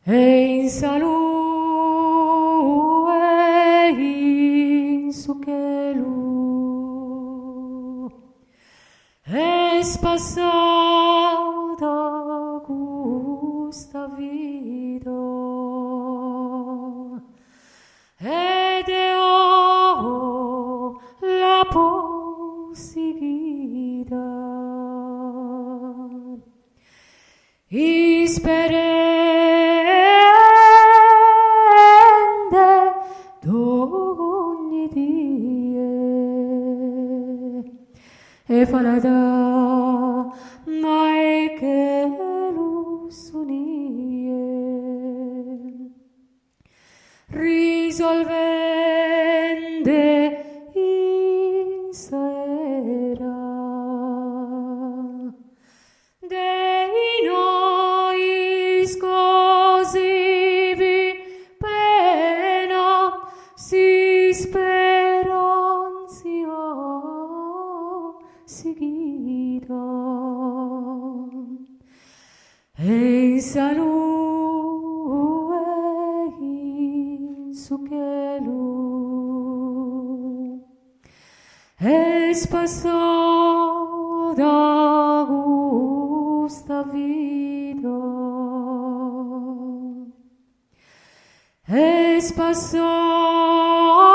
e in salute in su chelu es passata questa vita ed ho la possibilità isperende d'ogni die e falada mai che lo sunie risolvende in sera dei noi scosivi pena si speranzia seguita e in salute in su chelu es passata questa vita es passata